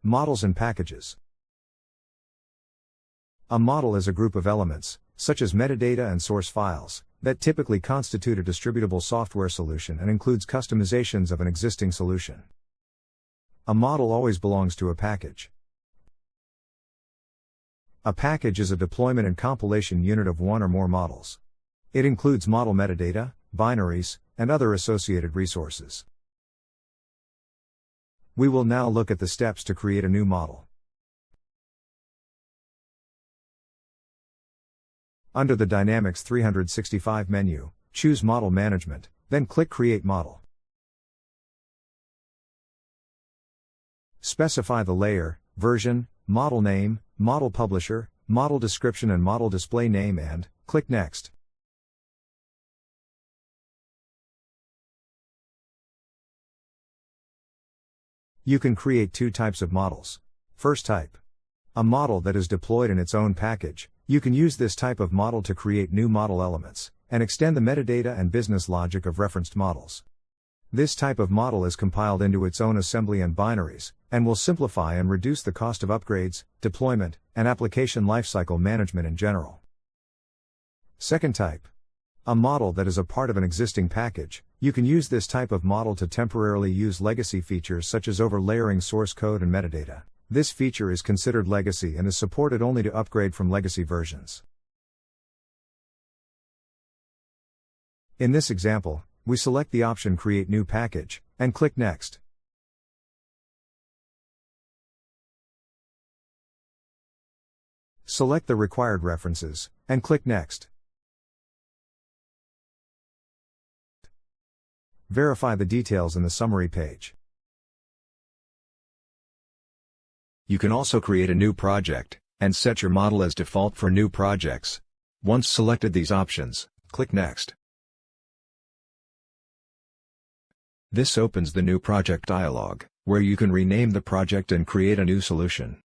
Models and packages. A model is a group of elements, such as metadata and source files, that typically constitute a distributable software solution and includes customizations of an existing solution. A model always belongs to a package. A package is a deployment and compilation unit of one or more models. It includes model metadata, binaries, and other associated resources. We will now look at the steps to create a new model. Under the Dynamics 365 menu, choose Model Management, then click Create Model. Specify the layer, version, model name, model publisher, model description and model display name and click Next. You can create two types of models. First type. A model that is deployed in its own package. You can use this type of model to create new model elements, and extend the metadata and business logic of referenced models. This type of model is compiled into its own assembly and binaries, and will simplify and reduce the cost of upgrades, deployment, and application lifecycle management in general. Second type. A model that is a part of an existing package. You can use this type of model to temporarily use legacy features such as overlayering source code and metadata. This feature is considered legacy and is supported only to upgrade from legacy versions. In this example, we select the option Create New Package, and click Next. Select the required references, and click Next. Verify the details in the summary page. You can also create a new project, and set your model as default for new projects. Once selected these options, click Next. This opens the New Project dialog, where you can rename the project and create a new solution.